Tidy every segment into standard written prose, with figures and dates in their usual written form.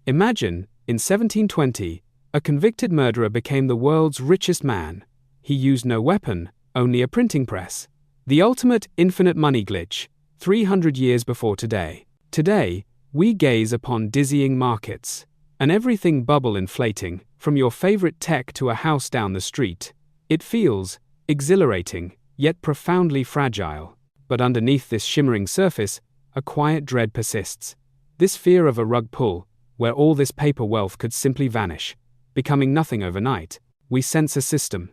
Imagine, in 1720, a convicted murderer became the world's richest man. He used no weapon, only a printing press. The ultimate infinite money glitch, 300 years before today. Today, we gaze upon dizzying markets, an everything bubble inflating, from your favorite tech to a house down the street. It feels exhilarating, yet profoundly fragile. But underneath this shimmering surface, a quiet dread persists. This fear of a rug pull, where all this paper wealth could simply vanish, becoming nothing overnight. We sense a system.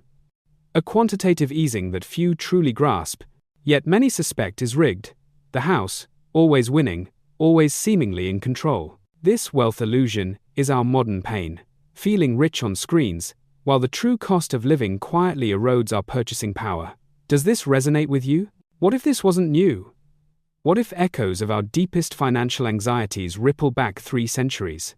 A quantitative easing that few truly grasp, yet many suspect is rigged. The house, always winning, always seemingly in control. This wealth illusion is our modern pain, feeling rich on screens, while the true cost of living quietly erodes our purchasing power. Does this resonate with you? What if this wasn't new? What if echoes of our deepest financial anxieties ripple back 3 centuries?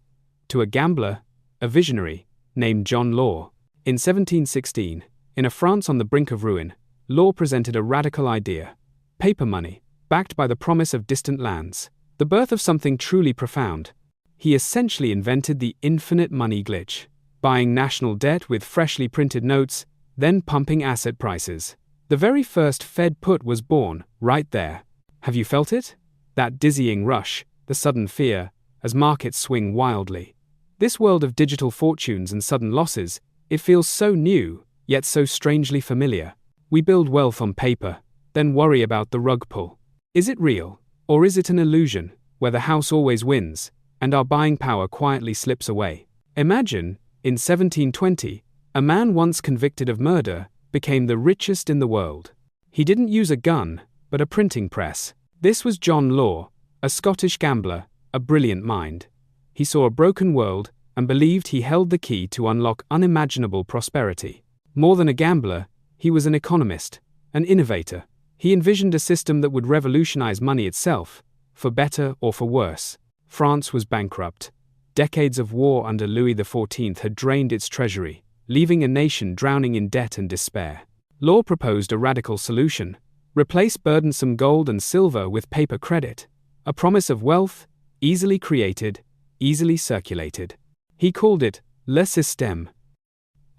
To a gambler, a visionary, named John Law. In 1716, in a France on the brink of ruin, Law presented a radical idea. Paper money, backed by the promise of distant lands. The birth of something truly profound. He essentially invented the infinite money glitch, buying national debt with freshly printed notes, then pumping asset prices. The very first Fed put was born, right there. Have you felt it? That dizzying rush, the sudden fear, as markets swing wildly. This world of digital fortunes and sudden losses, it feels so new, yet so strangely familiar. We build wealth on paper, then worry about the rug pull. Is it real, or is it an illusion, where the house always wins, and our buying power quietly slips away? Imagine, in 1720, a man once convicted of murder became the richest in the world. He didn't use a gun, but a printing press. This was John Law, a Scottish gambler, a brilliant mind. He saw a broken world and believed he held the key to unlock unimaginable prosperity. More than a gambler, he was an economist, an innovator. He envisioned a system that would revolutionize money itself, for better or for worse. France was bankrupt. Decades of war under Louis XIV had drained its treasury, leaving a nation drowning in debt and despair. Law proposed a radical solution: replace burdensome gold and silver with paper credit, a promise of wealth, easily created, easily circulated. He called it le système,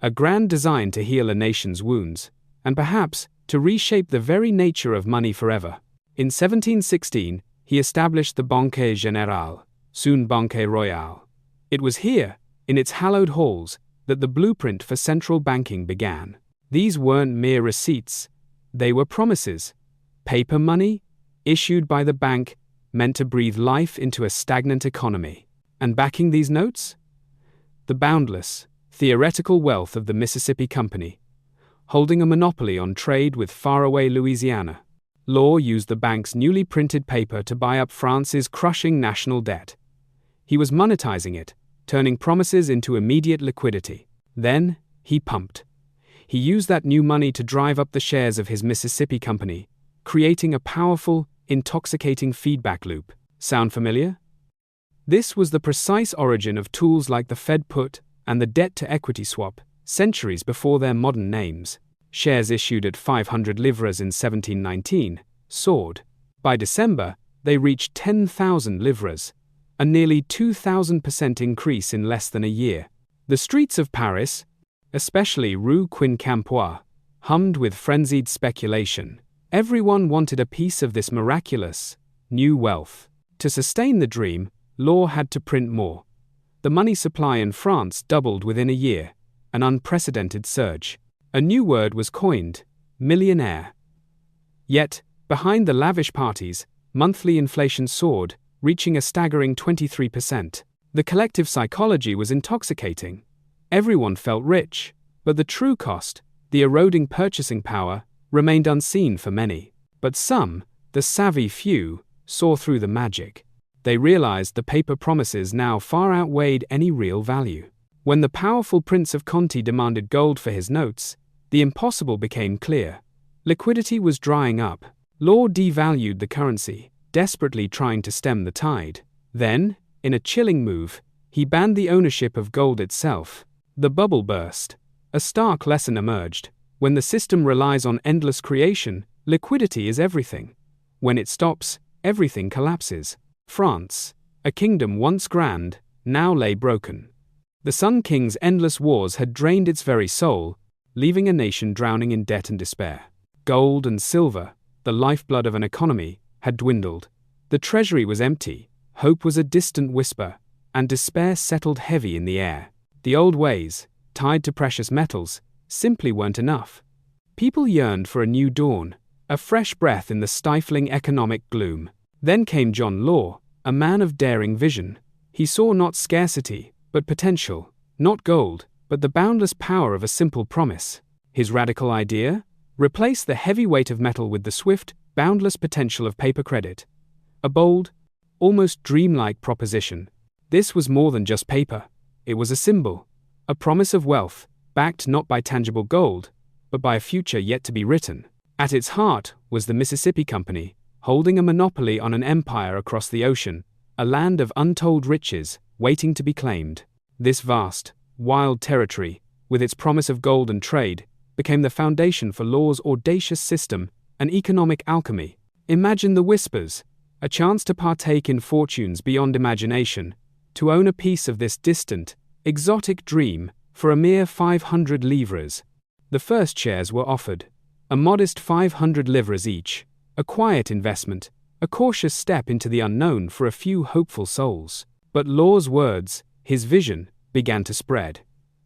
a grand design to heal a nation's wounds, and perhaps to reshape the very nature of money forever. In 1716, he established the Banque Générale, soon Banque Royale. It was here, in its hallowed halls, that the blueprint for central banking began. These weren't mere receipts, they were promises. Paper money, issued by the bank, meant to breathe life into a stagnant economy. And backing these notes? The boundless, theoretical wealth of the Mississippi Company, holding a monopoly on trade with faraway Louisiana. Law used the bank's newly printed paper to buy up France's crushing national debt. He was monetizing it, turning promises into immediate liquidity. Then, he pumped. He used that new money to drive up the shares of his Mississippi Company, creating a powerful, intoxicating feedback loop. Sound familiar? This was the precise origin of tools like the Fed put and the debt-to-equity swap, centuries before their modern names. Shares issued at 500 livres in 1719 soared. By December, they reached 10,000 livres, a nearly 2,000% increase in less than a year. The streets of Paris, especially Rue Quincampoix, hummed with frenzied speculation. Everyone wanted a piece of this miraculous, new wealth. To sustain the dream, Law had to print more. The money supply in France doubled within a year, an unprecedented surge. A new word was coined: millionaire. Yet, behind the lavish parties, monthly inflation soared, reaching a staggering 23%. The collective psychology was intoxicating. Everyone felt rich, but the true cost, the eroding purchasing power, remained unseen for many. But some, the savvy few, saw through the magic. They realized the paper promises now far outweighed any real value. When the powerful Prince of Conti demanded gold for his notes, the impossible became clear. Liquidity was drying up. Law devalued the currency, desperately trying to stem the tide. Then, in a chilling move, he banned the ownership of gold itself. The bubble burst. A stark lesson emerged. When the system relies on endless creation, liquidity is everything. When it stops, everything collapses. France, a kingdom once grand, now lay broken. The Sun King's endless wars had drained its very soul, leaving a nation drowning in debt and despair. Gold and silver, the lifeblood of an economy, had dwindled. The treasury was empty, hope was a distant whisper, and despair settled heavy in the air. The old ways, tied to precious metals, simply weren't enough. People yearned for a new dawn, a fresh breath in the stifling economic gloom. Then came John Law, a man of daring vision. He saw not scarcity, but potential, not gold, but the boundless power of a simple promise. His radical idea? Replace the heavy weight of metal with the swift, boundless potential of paper credit. A bold, almost dreamlike proposition. This was more than just paper. It was a symbol, a promise of wealth, backed not by tangible gold, but by a future yet to be written. At its heart was the Mississippi Company, holding a monopoly on an empire across the ocean, a land of untold riches, waiting to be claimed. This vast, wild territory, with its promise of gold and trade, became the foundation for Law's audacious system, an economic alchemy. Imagine the whispers, a chance to partake in fortunes beyond imagination, to own a piece of this distant, exotic dream for a mere 500 livres. The first shares were offered, a modest 500 livres each, a quiet investment, a cautious step into the unknown for a few hopeful souls. But Law's words, his vision, began to spread.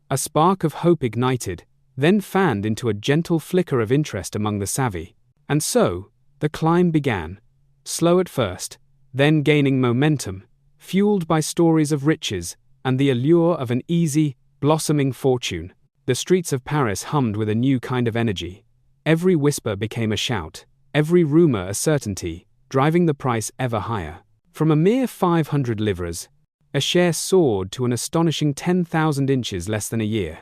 A spark of hope ignited, then fanned into a gentle flicker of interest among the savvy. And so, the climb began, slow at first, then gaining momentum, fueled by stories of riches and the allure of an easy, blossoming fortune. The streets of Paris hummed with a new kind of energy. Every whisper became a shout, every rumor a certainty, driving the price ever higher. From a mere 500 livres, a share soared to an astonishing 10,000 inches less than a year.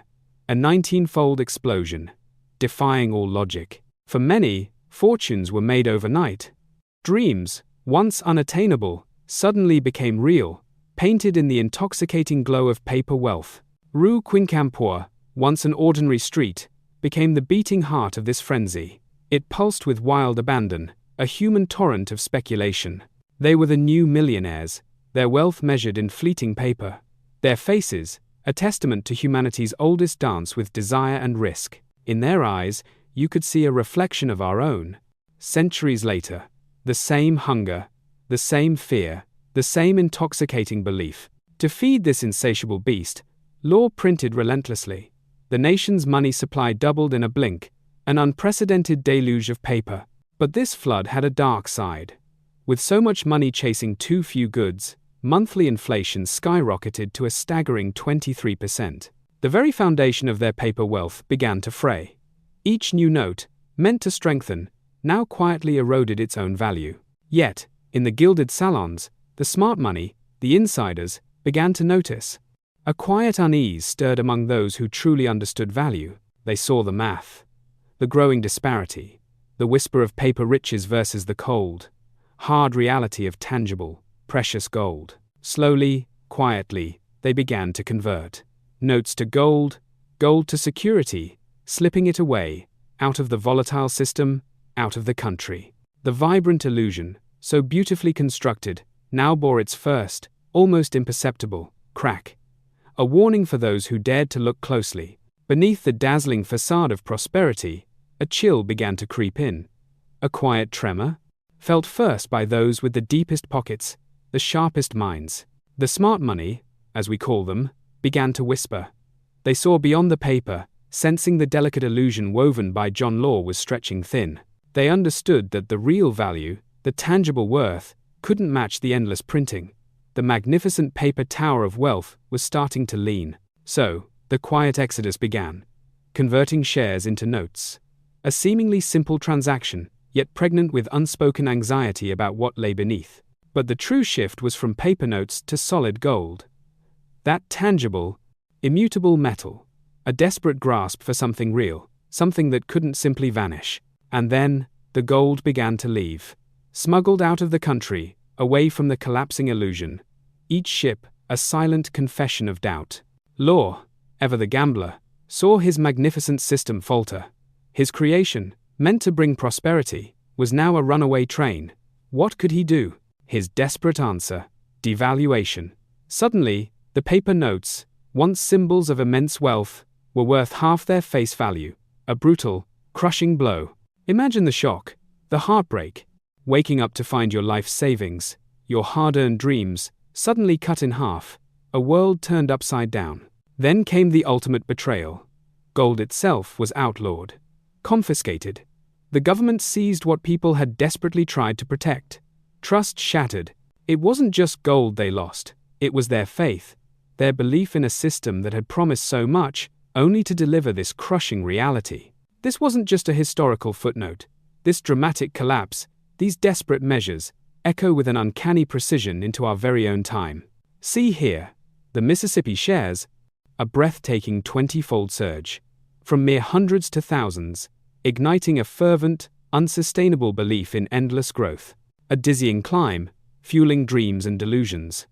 A 19-fold explosion, defying all logic. For many, fortunes were made overnight. Dreams, once unattainable, suddenly became real, painted in the intoxicating glow of paper wealth. Rue Quincampoix, once an ordinary street, became the beating heart of this frenzy. It pulsed with wild abandon, a human torrent of speculation. They were the new millionaires, their wealth measured in fleeting paper. Their faces, a testament to humanity's oldest dance with desire and risk. In their eyes, you could see a reflection of our own. Centuries later, the same hunger, the same fear, the same intoxicating belief. To feed this insatiable beast, Law printed relentlessly. The nation's money supply doubled in a blink, an unprecedented deluge of paper. But this flood had a dark side. With so much money chasing too few goods, monthly inflation skyrocketed to a staggering 23%. The very foundation of their paper wealth began to fray. Each new note, meant to strengthen, now quietly eroded its own value. Yet, in the gilded salons, the smart money, the insiders, began to notice. A quiet unease stirred among those who truly understood value. They saw the math, the growing disparity, the whisper of paper riches versus the cold, hard reality of tangible, precious gold. Slowly, quietly, they began to convert. Notes to gold, gold to security, slipping it away, out of the volatile system, out of the country. The vibrant illusion, so beautifully constructed, now bore its first, almost imperceptible, crack. A warning for those who dared to look closely. Beneath the dazzling facade of prosperity, a chill began to creep in. A quiet tremor, felt first by those with the deepest pockets, the sharpest minds. The smart money, as we call them, began to whisper. They saw beyond the paper, sensing the delicate illusion woven by John Law was stretching thin. They understood that the real value, the tangible worth, couldn't match the endless printing. The magnificent paper tower of wealth was starting to lean. So, the quiet exodus began, converting shares into notes. A seemingly simple transaction, yet pregnant with unspoken anxiety about what lay beneath. But the true shift was from paper notes to solid gold. That tangible, immutable metal. A desperate grasp for something real, something that couldn't simply vanish. And then, the gold began to leave. Smuggled out of the country, away from the collapsing illusion. Each ship, a silent confession of doubt. Law, ever the gambler, saw his magnificent system falter. His creation, meant to bring prosperity, was now a runaway train. What could he do? His desperate answer: devaluation. Suddenly, The paper notes, once symbols of immense wealth, were worth half their face value, a brutal, crushing blow. Imagine the shock, the heartbreak, waking up to find your life savings, your hard-earned dreams, suddenly cut in half, a world turned upside down. Then came the ultimate betrayal. Gold itself was outlawed, confiscated. The government seized what people had desperately tried to protect. Trust shattered. It wasn't just gold they lost, it was their faith, their belief in a system that had promised so much, only to deliver this crushing reality. This wasn't just a historical footnote. This dramatic collapse, these desperate measures, echo with an uncanny precision into our very own time. See here, the Mississippi shares, a breathtaking 20-fold surge, from mere hundreds to thousands, igniting a fervent, unsustainable belief in endless growth. A dizzying climb, fueling dreams and delusions.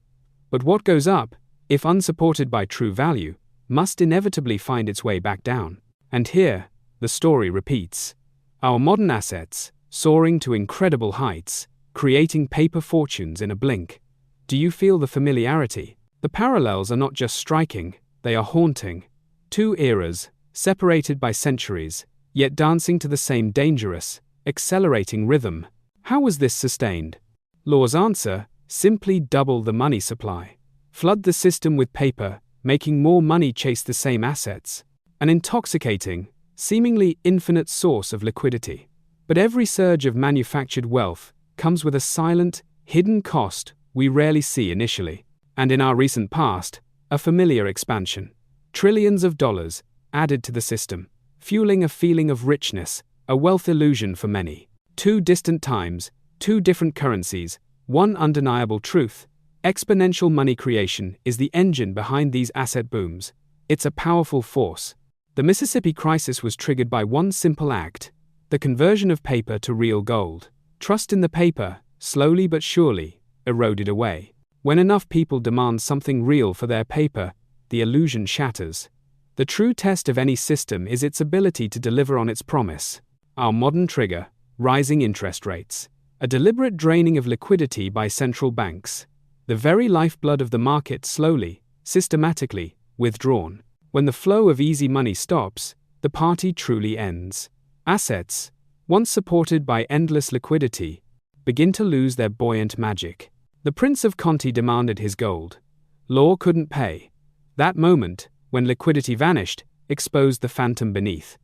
But what goes up, if unsupported by true value, must inevitably find its way back down. And here, the story repeats. Our modern assets, soaring to incredible heights, creating paper fortunes in a blink. Do you feel the familiarity? The parallels are not just striking, they are haunting. Two eras, separated by centuries, yet dancing to the same dangerous, accelerating rhythm. How was this sustained? Law's answer: simply double the money supply. Flood the system with paper, making more money chase the same assets. An intoxicating, seemingly infinite source of liquidity. But every surge of manufactured wealth comes with a silent, hidden cost we rarely see initially. And in our recent past, a familiar expansion. Trillions of dollars added to the system, fueling a feeling of richness, a wealth illusion for many. Two distant times, two different currencies, one undeniable truth. Exponential money creation is the engine behind these asset booms. It's a powerful force. The Mississippi crisis was triggered by one simple act: the conversion of paper to real gold. Trust in the paper, slowly but surely, eroded away. When enough people demand something real for their paper, the illusion shatters. The true test of any system is its ability to deliver on its promise. Our modern trigger: rising interest rates. A deliberate draining of liquidity by central banks. The very lifeblood of the market slowly, systematically, withdrawn. When the flow of easy money stops, the party truly ends. Assets, once supported by endless liquidity, begin to lose their buoyant magic. The Prince of Conti demanded his gold. Law couldn't pay. That moment, when liquidity vanished, exposed the phantom beneath.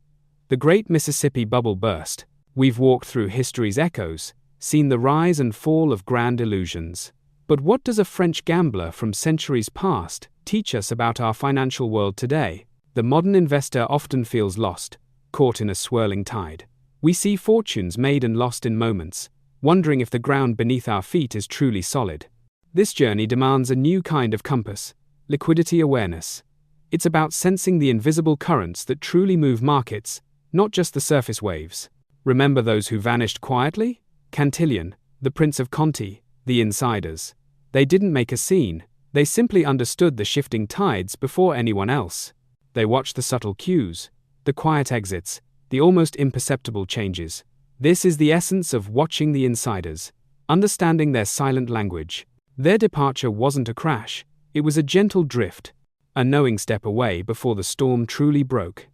The great Mississippi bubble burst. We've walked through history's echoes, seen the rise and fall of grand illusions. But what does a French gambler from centuries past teach us about our financial world today? The modern investor often feels lost, caught in a swirling tide. We see fortunes made and lost in moments, wondering if the ground beneath our feet is truly solid. This journey demands a new kind of compass: liquidity awareness. It's about sensing the invisible currents that truly move markets, not just the surface waves. Remember those who vanished quietly? Cantillon, the Prince of Conti, the insiders. They didn't make a scene, they simply understood the shifting tides before anyone else. They watched the subtle cues, the quiet exits, the almost imperceptible changes. This is the essence of watching the insiders, understanding their silent language. Their departure wasn't a crash, it was a gentle drift, a knowing step away before the storm truly broke.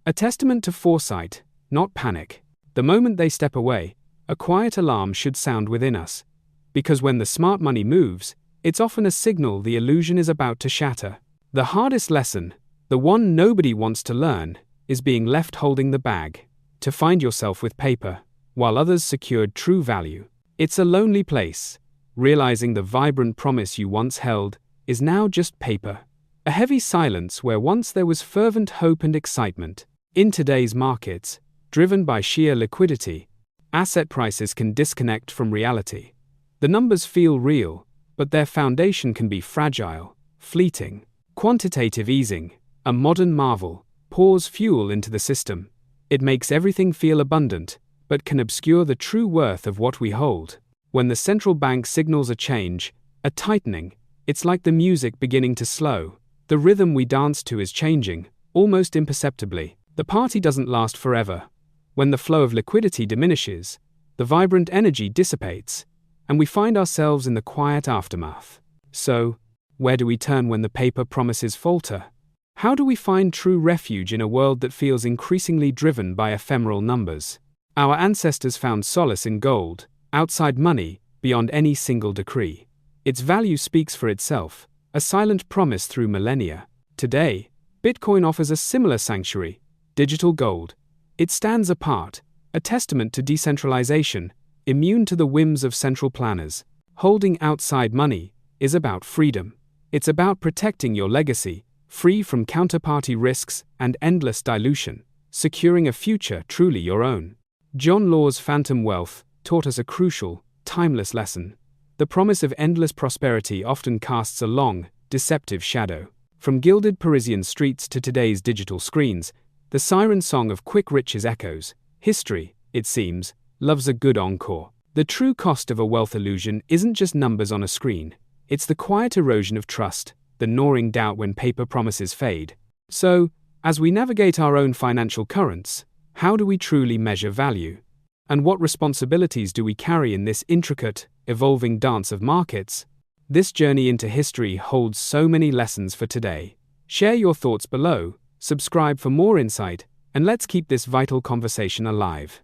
A testament to foresight, not panic. The moment they step away, a quiet alarm should sound within us. Because when the smart money moves, it's often a signal the illusion is about to shatter. The hardest lesson, the one nobody wants to learn, is being left holding the bag. To find yourself with paper, while others secured true value. It's a lonely place. Realizing the vibrant promise you once held is now just paper. A heavy silence where once there was fervent hope and excitement. In today's markets, driven by sheer liquidity, asset prices can disconnect from reality. The numbers feel real, but their foundation can be fragile, fleeting. Quantitative easing, a modern marvel, pours fuel into the system. It makes everything feel abundant, but can obscure the true worth of what we hold. When the central bank signals a change, a tightening, it's like the music beginning to slow. The rhythm we dance to is changing, almost imperceptibly. The party doesn't last forever. When the flow of liquidity diminishes, the vibrant energy dissipates, and we find ourselves in the quiet aftermath. So, Where do we turn when the paper promises falter? How do we find true refuge in a world that feels increasingly driven by ephemeral numbers? Our ancestors found solace in gold, outside money, beyond any single decree. Its value speaks for itself, a silent promise through millennia. Today, Bitcoin offers a similar sanctuary, digital gold. It stands apart, a testament to decentralization, immune to the whims of central planners. Holding outside money is about freedom. It's about protecting your legacy, free from counterparty risks and endless dilution, securing a future truly your own. John Law's Phantom Wealth taught us a crucial, timeless lesson. The promise of endless prosperity often casts a long, deceptive shadow. From gilded Parisian streets to today's digital screens, the siren song of quick riches echoes. History, it seems, loves a good encore. The true cost of a wealth illusion isn't just numbers on a screen. It's the quiet erosion of trust, the gnawing doubt when paper promises fade. So, as we navigate our own financial currents, how do we truly measure value? And what responsibilities do we carry in this intricate, evolving dance of markets? This journey into history holds so many lessons for today. Share your thoughts below, subscribe for more insight, and let's keep this vital conversation alive.